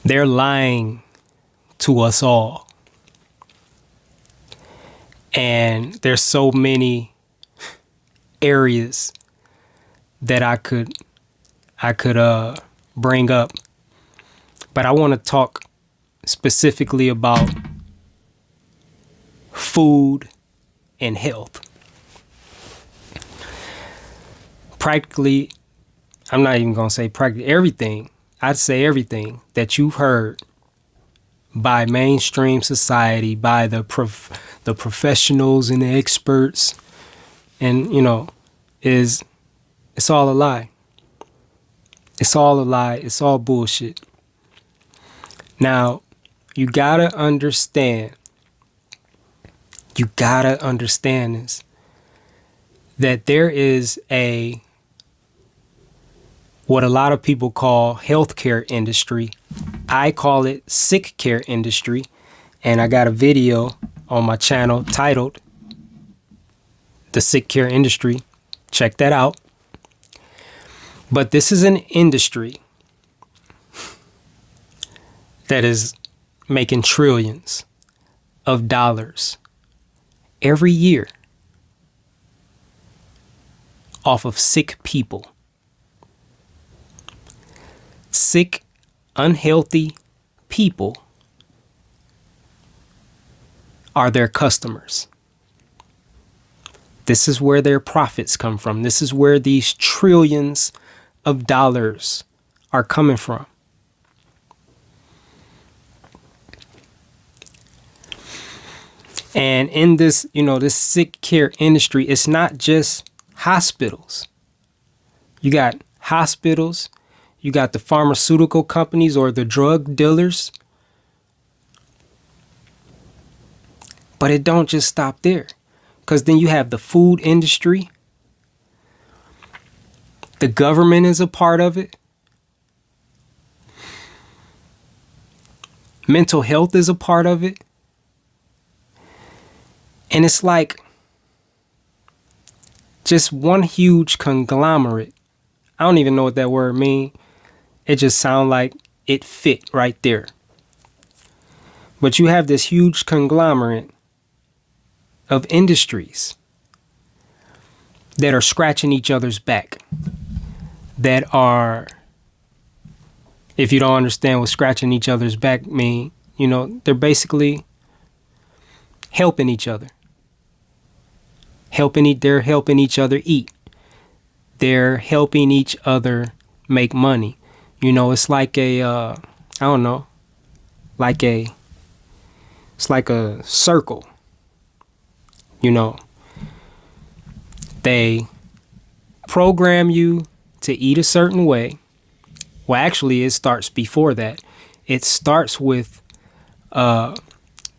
They're lying to us all. And there's so many areas that I could bring up, but I want to talk specifically about food and health. Practically, I'm not even going to say practically everything. I'd say everything that you've heard by mainstream society, by the professionals and the experts, and it's all a lie. It's all a lie. It's all bullshit. Now, you gotta understand this, that there is what a lot of people call healthcare industry. I call it sick care industry. And I got a video on my channel titled The Sick Care Industry. Check that out. But this is an industry that is making trillions of dollars every year off of sick people. Sick, unhealthy people are their customers. This is where their profits come from. This is where these trillions of dollars are coming from. And in this, this sick care industry, it's not just hospitals. You got hospitals, you got the pharmaceutical companies or the drug dealers. But it don't just stop there, because then you have the food industry. The government is a part of it. Mental health is a part of it. And it's like just one huge conglomerate. I don't even know what that word means. It just sounds like it fit right there. But you have this huge conglomerate of industries that are scratching each other's back. That are, if you don't understand what scratching each other's back mean, they're basically helping each other. They're helping each other eat. They're helping each other make money. It's like it's like a circle. They program you to eat a certain way. Well, actually, it starts before that. It starts with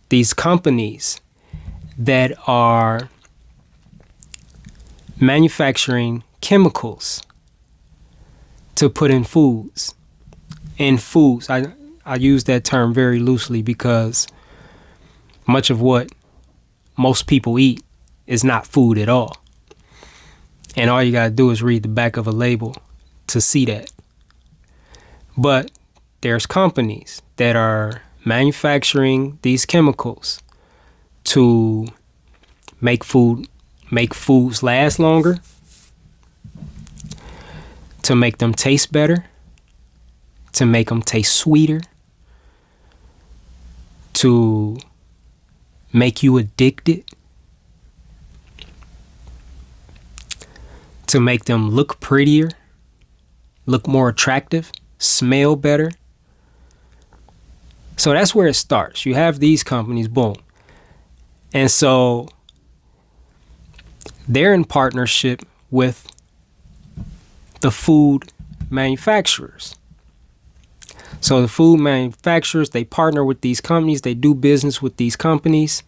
these companies that are manufacturing chemicals to put in foods. In foods, I use that term very loosely because much of what most people eat is not food at all. And all you got to do is read the back of a label to see that. But there's companies that are manufacturing these chemicals to make foods last longer, to make them taste better, to make them taste sweeter, to make you addicted, to make them look prettier, look more attractive, smell better. So that's where it starts. You have these companies, boom. And so they're in partnership with the food manufacturers. So the food manufacturers, they partner with these companies, they do business with these companies,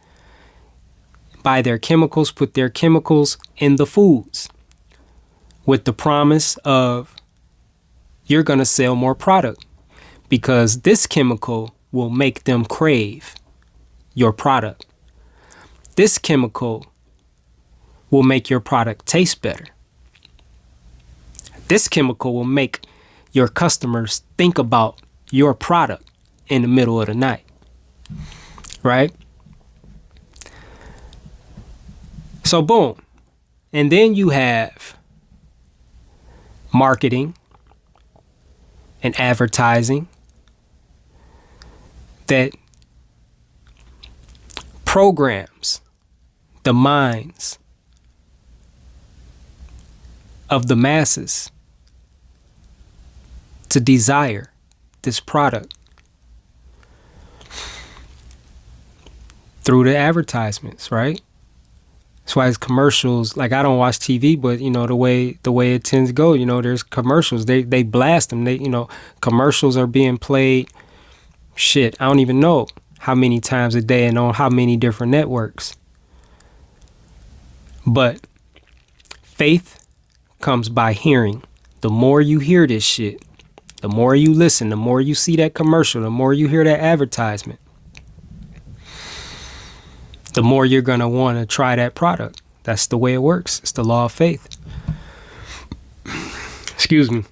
buy their chemicals, put their chemicals in the foods with the promise of you're going to sell more product because this chemical will make them crave your product. This chemical will make your product taste better. This chemical will make your customers think about your product in the middle of the night, right? So boom. And then you have marketing and advertising that programs the minds of the masses to desire this product through the advertisements, right? That's why it's commercials. Like, I don't watch TV, but the way it tends to go, there's commercials. They blast them. Commercials are being played. Shit, I don't even know how many times a day and on how many different networks. But faith comes by hearing. The more you hear this shit, the more you listen, the more you see that commercial, the more you hear that advertisement, the more you're going to want to try that product. That's the way it works. It's the law of faith. Excuse me.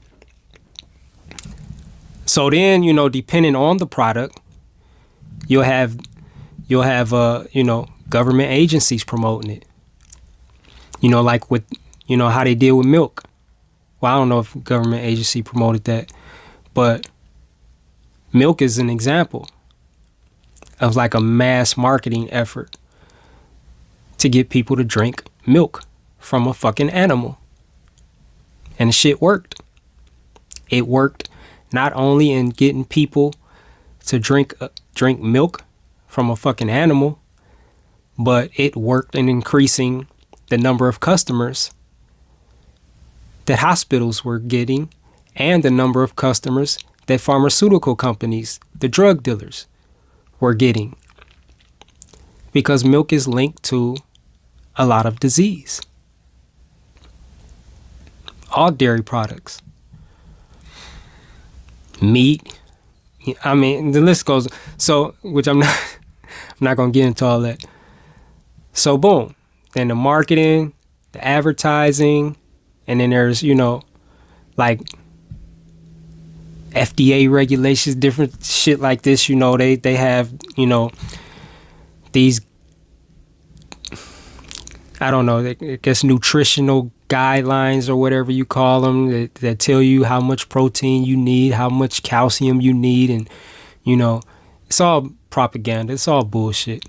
So then, depending on the product, you'll have government agencies promoting it. Like with, how they deal with milk. Well, I don't know if government agency promoted that, but milk is an example of like a mass marketing effort to get people to drink milk from a fucking animal. And the shit worked. It worked not only in getting people to drink milk from a fucking animal, but it worked in increasing the number of customers that hospitals were getting and the number of customers that pharmaceutical companies, the drug dealers, were getting. Because milk is linked to a lot of disease. All dairy products. Meat. I mean, the list goes. So, which I'm not going to get into all that. So, boom. Then the marketing, the advertising, and then there's, like FDA regulations, different shit like this. They have, these, I don't know, I guess nutritional guidelines or whatever you call them that tell you how much protein you need, how much calcium you need. And, it's all propaganda. It's all bullshit,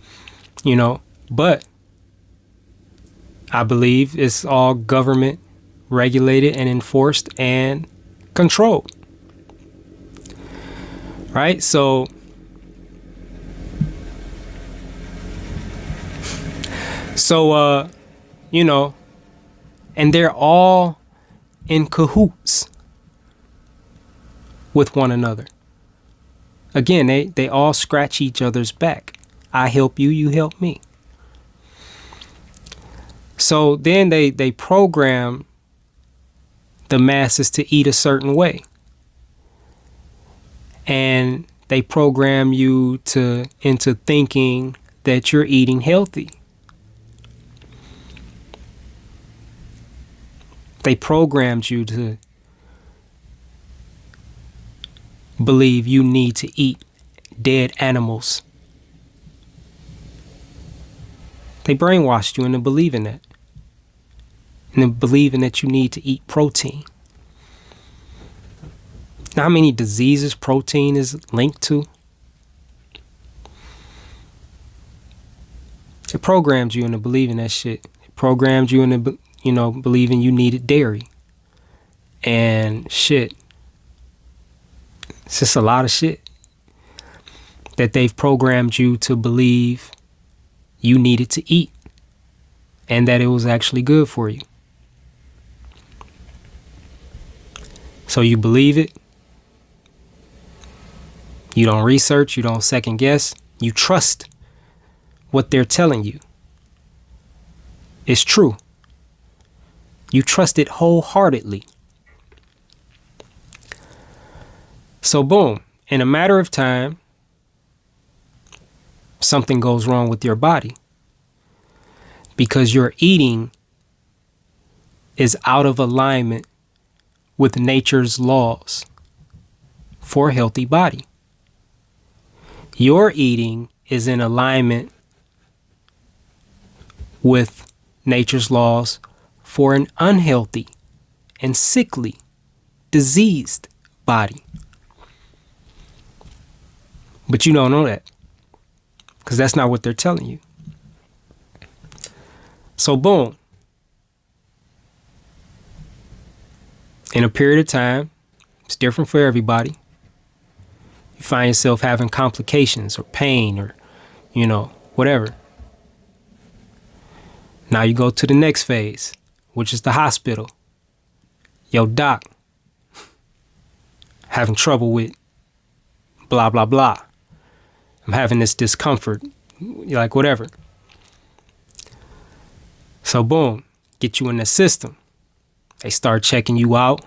but I believe it's all government regulated and enforced and controlled. Right? So, and they're all in cahoots with one another. Again, they all scratch each other's back. I help you, you help me. So then they program the masses to eat a certain way. And they program you into thinking that you're eating healthy. They programmed you to believe you need to eat dead animals. They brainwashed you into believing that. And then believing that you need to eat protein. Now, how many diseases protein is linked to? It programmed you into believing that shit. It programmed you into, believing you needed dairy. And shit. It's just a lot of shit that they've programmed you to believe you needed to eat. And that it was actually good for you. So you believe it. You don't research. You don't second guess. You trust what they're telling you. It's true. You trust it wholeheartedly. So boom, in a matter of time, something goes wrong with your body. Because your eating is out of alignment with nature's laws for a healthy body. Your eating is in alignment with nature's laws for an unhealthy and sickly, diseased body. But you don't know that because that's not what they're telling you. So boom. In a period of time, it's different for everybody. You find yourself having complications or pain or, whatever. Now you go to the next phase, which is the hospital. Yo, doc, having trouble with blah, blah, blah. I'm having this discomfort, like whatever. So boom, get you in the system. They start checking you out.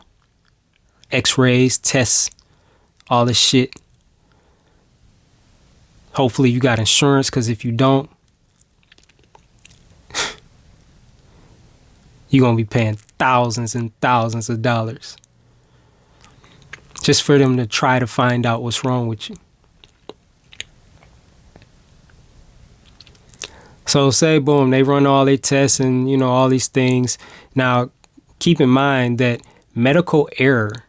X-rays, tests, all this shit. Hopefully you got insurance, because if you don't, you're going to be paying thousands and thousands of dollars just for them to try to find out what's wrong with you. So say, boom, they run all their tests and, all these things. Now, keep in mind that medical error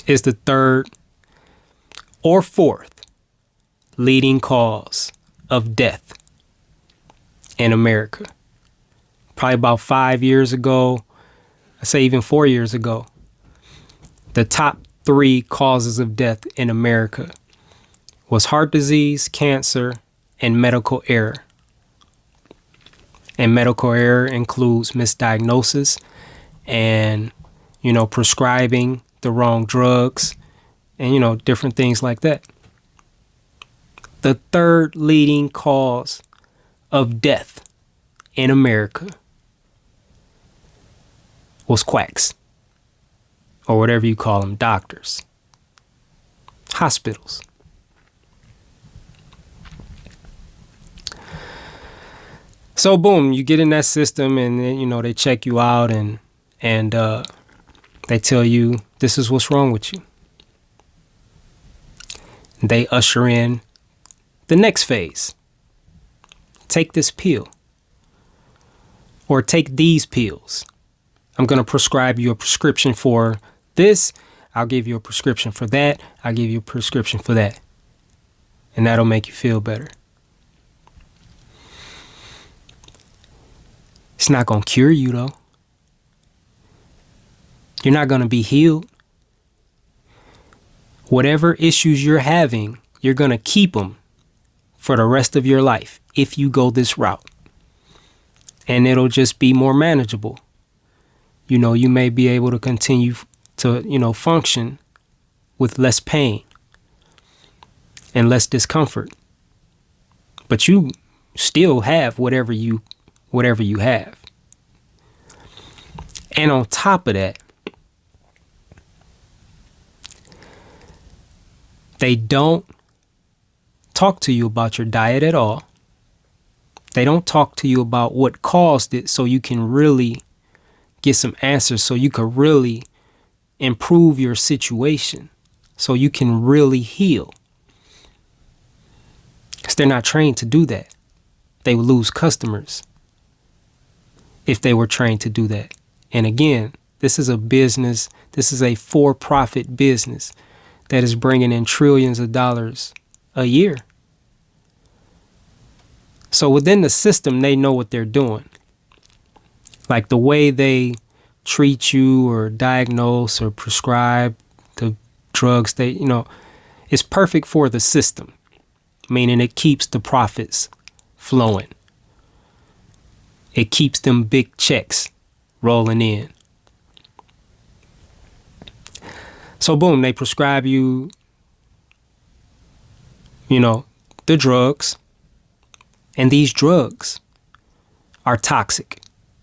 is the third or fourth leading cause of death in America. Probably about 5 years ago, I say even 4 years ago, the top 3 causes of death in America was heart disease, cancer, and medical error. And medical error includes misdiagnosis and, prescribing the wrong drugs and, different things like that. The third leading cause of death in America was quacks, or whatever you call them, doctors, hospitals. So boom, you get in that system and then, they check you out and they tell you this is what's wrong with you. They usher in the next phase. Take this pill, or take these pills. I'm going to prescribe you a prescription for this. I'll give you a prescription for that. I'll give you a prescription for that. And that'll make you feel better. It's not going to cure you, though. You're not going to be healed. Whatever issues you're having, you're going to keep them for the rest of your life if you go this route. And it'll just be more manageable. You may be able to continue to, function with less pain and less discomfort. But you still have whatever you have. And on top of that, they don't talk to you about your diet at all. They don't talk to you about what caused it, so you can really get some answers, so you can really improve your situation, so you can really heal. Because they're not trained to do that. They would lose customers if they were trained to do that. And again, this is a business. This is a for-profit business that is bringing in trillions of dollars a year. So within the system, they know what they're doing. Like the way they treat you or diagnose or prescribe the drugs, it's perfect for the system, meaning it keeps the profits flowing. It keeps them big checks rolling in. So boom, they prescribe you, the drugs. And these drugs are toxic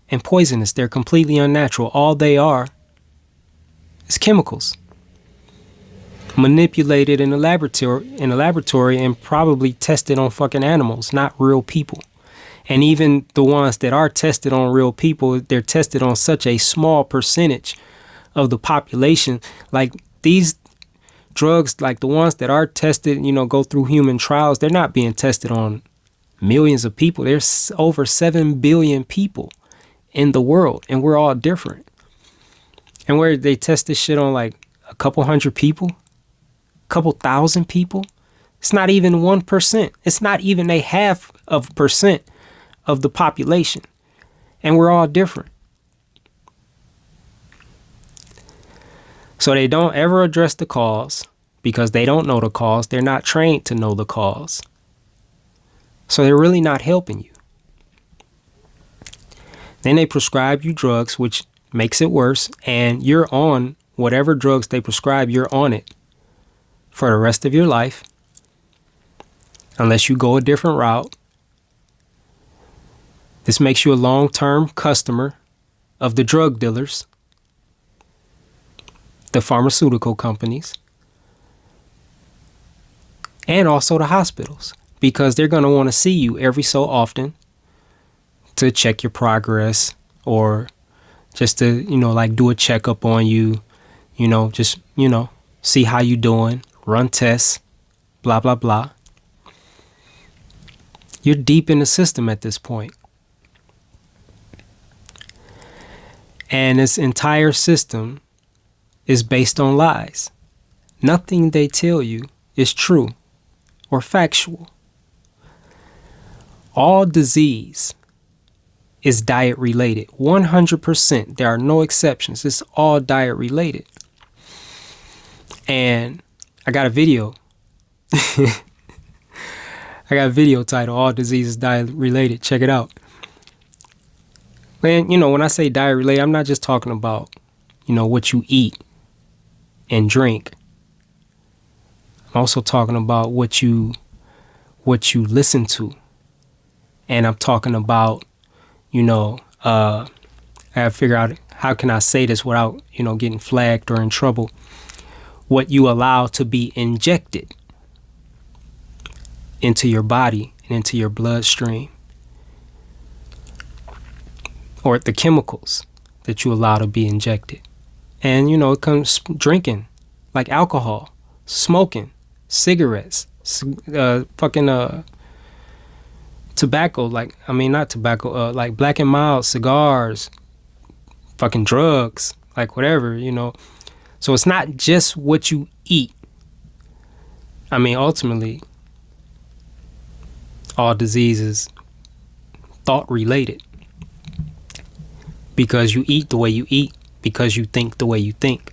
and poisonous. They're completely unnatural. All they are is chemicals manipulated in a laboratory and probably tested on fucking animals, not real people. And even the ones that are tested on real people, they're tested on such a small percentage of the population. Like these drugs, like the ones that are tested, go through human trials, they're not being tested on millions of people. There's over 7 billion people in the world, and we're all different. And where they test this shit on like a couple hundred people, a couple thousand people, it's not even 1%. It's not even a 0.5% of the population. And we're all different. So they don't ever address the cause because they don't know the cause. They're not trained to know the cause. So they're really not helping you. Then they prescribe you drugs, which makes it worse. And you're on whatever drugs they prescribe, you're on it for the rest of your life. Unless you go a different route. This makes you a long-term customer of the drug dealers, the pharmaceutical companies, and also the hospitals, because they're going to want to see you every so often to check your progress, or just to, like do a checkup on you, just, see how you doing, run tests, blah, blah, blah. You're deep in the system at this point. And this entire system is based on lies. Nothing they tell you is true or factual. All disease is diet related. 100%. There are no exceptions. It's all diet related. And I got a video. I got a video titled All Disease is Diet Related. Check it out. And, when I say diet related, I'm not just talking about, what you eat and drink. I'm also talking about what you listen to. And I'm talking about, I have to figure out how can I say this without, getting flagged or in trouble. What you allow to be injected into your body and into your bloodstream. Or the chemicals that you allow to be injected. And, it comes drinking, like alcohol, smoking, cigarettes, tobacco, not tobacco, like Black and Mild, cigars, fucking drugs, like whatever, So it's not just what you eat. Ultimately, all diseases thought related. Because you eat the way you eat, because you think the way you think.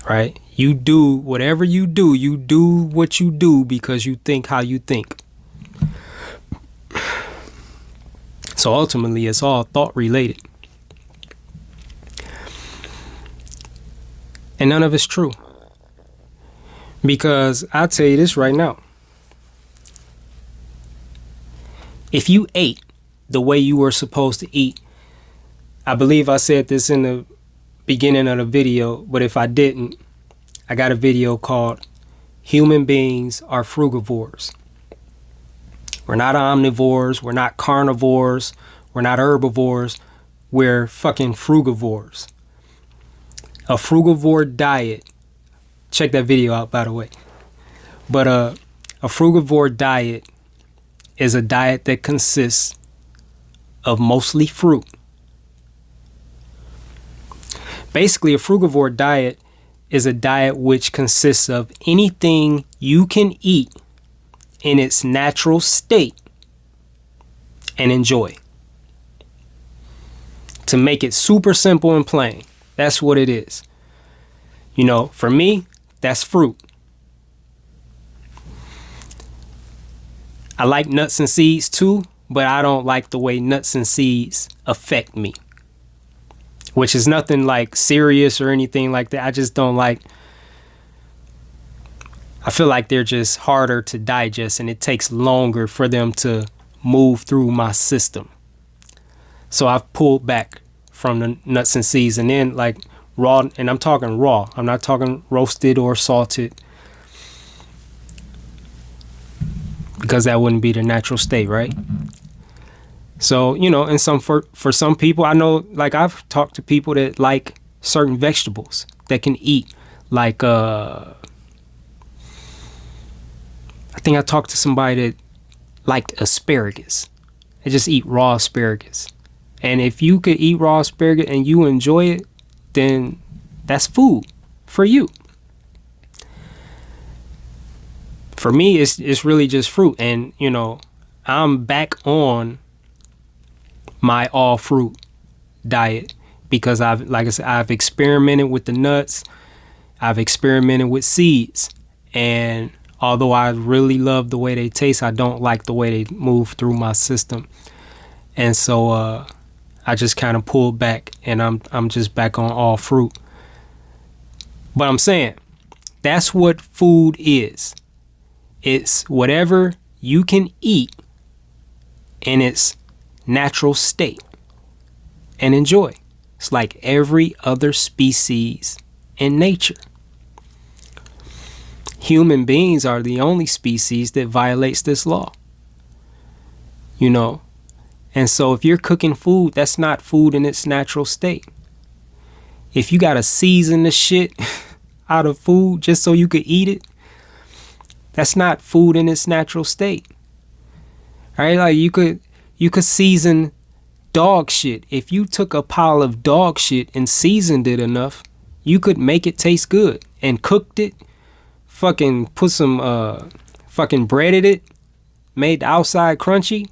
Right? You do whatever you do what you do because you think how you think. So ultimately, it's all thought related. And none of it's true. Because I'll tell you this right now. If you ate the way you were supposed to eat, I believe I said this in the beginning of the video, but if I didn't, I got a video called Human Beings Are Frugivores. We're not omnivores, we're not carnivores, we're not herbivores, we're fucking frugivores. A frugivore diet, check that video out by the way, but a frugivore diet is a diet that consists of mostly fruit. Basically, a frugivore diet is a diet which consists of anything you can eat in its natural state and enjoy. To make it super simple and plain, that's what it is. For me, that's fruit. I like nuts and seeds too, but I don't like the way nuts and seeds affect me. Which is nothing like serious or anything like that. I just don't like. I feel like they're just harder to digest and it takes longer for them to move through my system. So I've pulled back from the nuts and seeds, and then like raw, and I'm talking raw. I'm not talking roasted or salted, because that wouldn't be the natural state, right? So, and for some people, I know, like I've talked to people that like certain vegetables that can eat like I think I talked to somebody that liked asparagus. They just eat raw asparagus. And if you could eat raw asparagus and you enjoy it, then that's food for you. For me, it's really just fruit. And, you know, I'm back on my all fruit diet because like I said, I've experimented with the nuts. I've experimented with seeds. And although I really love the way they taste, I don't like the way they move through my system. And so I just kind of pulled back, and I'm just back on all fruit. But I'm saying that's what food is. It's whatever you can eat in its natural state and enjoy. It's like every other species in nature. Human beings are the only species that violates this law. You know? And so if you're cooking food, that's not food in its natural state. If you gotta season the shit out of food just so you could eat it, that's not food in its natural state. Right? Like you could season dog shit. If you took a pile of dog shit and seasoned it enough, you could make it taste good and cooked it, fucking put some fucking breaded it, made the outside crunchy,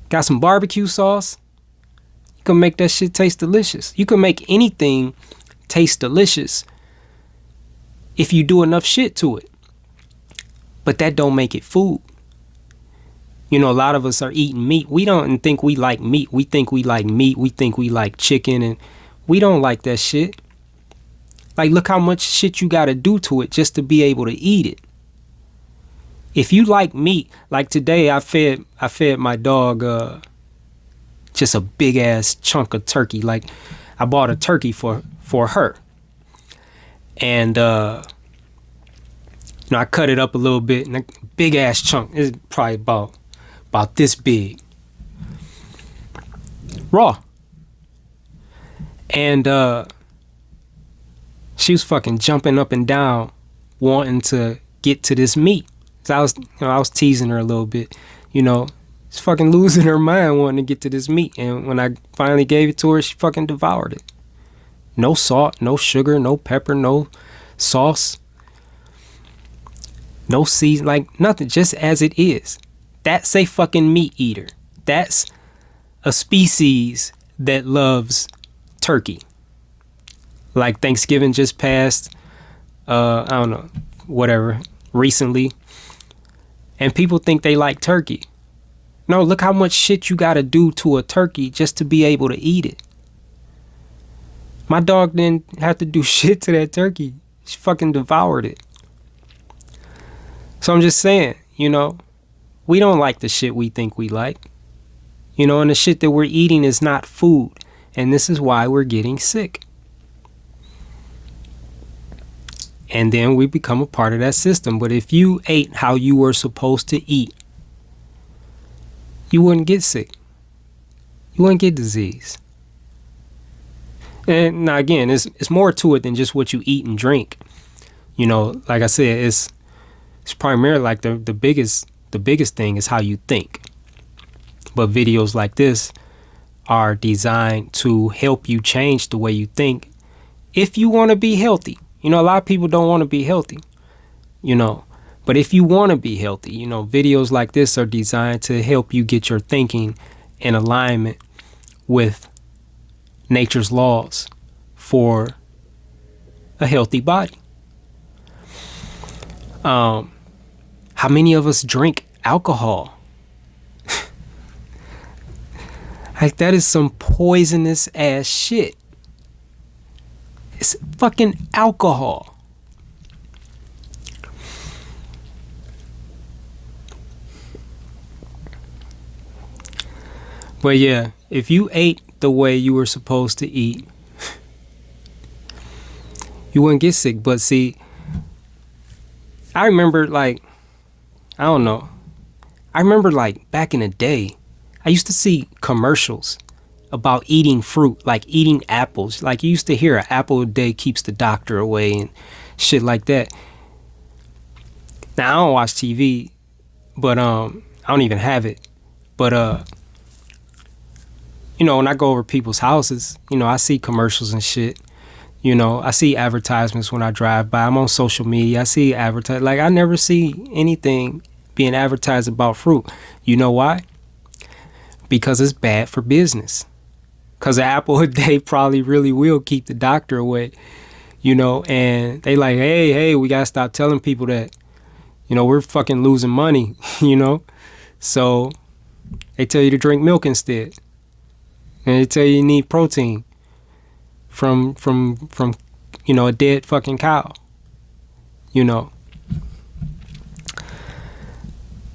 got some barbecue sauce. You can make that shit taste delicious. You can make anything taste delicious if you do enough shit to it. But that don't make it food. You know, a lot of us are eating meat. We don't think we like meat. We think we like meat. We think we like chicken, and we don't like that shit. Like, look how much shit you gotta do to it just to be able to eat it. If you like meat, like today I fed my dog just a big ass chunk of turkey. Like, I bought a turkey for her. And you know, I cut it up a little bit, and a big ass chunk. It's probably about this big. Raw. And she was fucking jumping up and down wanting to get to this meat. So I was teasing her a little bit, you know. She's fucking losing her mind wanting to get to this meat. And when I finally gave it to her, she fucking devoured it. No salt, no sugar, no pepper, no sauce, no season, like nothing, just as it is. That's a fucking meat eater. That's a species that loves turkey. Like Thanksgiving just passed, I don't know, whatever, recently. And people think they like turkey. No, look how much shit you gotta do to a turkey just to be able to eat it. My dog didn't have to do shit to that turkey. She fucking devoured it. So I'm just saying, you know, we don't like the shit we think we like. You know, and the shit that we're eating is not food. And this is why we're getting sick. And then we become a part of that system. But if you ate how you were supposed to eat, you wouldn't get sick. You wouldn't get disease. And now again, it's more to it than just what you eat and drink. You know, like I said, it's primarily like the biggest thing is how you think. But videos like this are designed to help you change the way you think if you want to be healthy. You know, a lot of people don't want to be healthy, you know, but if you want to be healthy, you know, videos like this are designed to help you get your thinking in alignment with nature's laws for a healthy body. How many of us drink alcohol? Like, that is some poisonous ass shit. It's fucking alcohol. But yeah, if you ate the way you were supposed to eat, you wouldn't get sick. But see, I remember, like, I don't know. I remember, like, back in the day, I used to see commercials about eating fruit, like eating apples. Like you used to hear an apple a day keeps the doctor away and shit like that. Now I don't watch TV, but I don't even have it. But when I go over people's houses, I see commercials and shit. I see advertisements when I drive by. I'm on social media. I see advertise. Like I never see anything being advertised about fruit. You know why? Because it's bad for business. Because an apple a day probably really will keep the doctor away. And they like, hey, we gotta stop telling people that. We're fucking losing money. So they tell you to drink milk instead, and they tell you need protein from a dead fucking cow.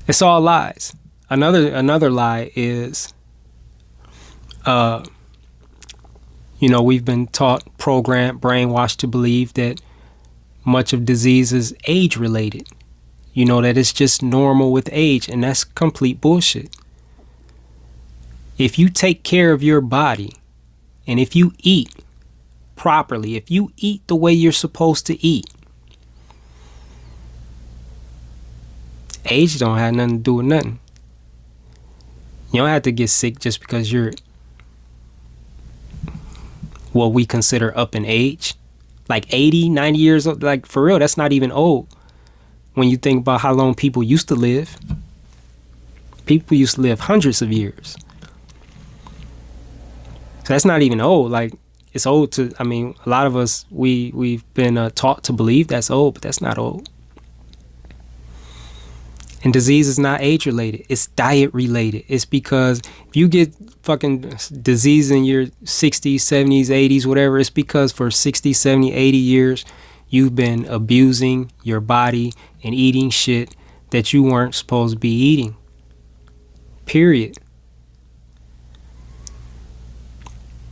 It's all lies. Another lie is we've been taught, programmed, brainwashed to believe that much of disease is age related. That it's just normal with age, and that's complete bullshit. If you take care of your body, and if you eat properly, if you eat the way you're supposed to eat, age don't have nothing to do with nothing. You don't have to get sick just because you're what we consider up in age. Like 80, 90 years old. Like for real, that's not even old. When you think about how long people used to live. People used to live hundreds of years. So that's not even old. Like it's old to, a lot of us, we've been taught to believe that's old, but that's not old. And disease is not age related. It's diet related. It's because if you get fucking disease in your 60s, 70s, 80s, whatever, it's because for 60, 70, 80 years, you've been abusing your body and eating shit that you weren't supposed to be eating. Period.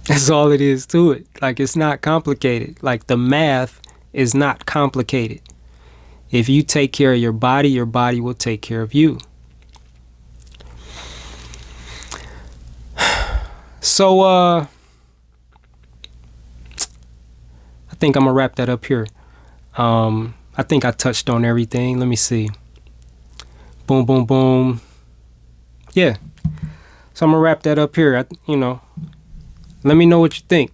That's all it is to it. Like, it's not complicated. Like, the math is not complicated. If you take care of your body will take care of you. So, I think I'm gonna wrap that up here. I think I touched on everything. Let me see. Boom, boom, boom. Yeah. So I'm gonna wrap that up here. Let me know what you think.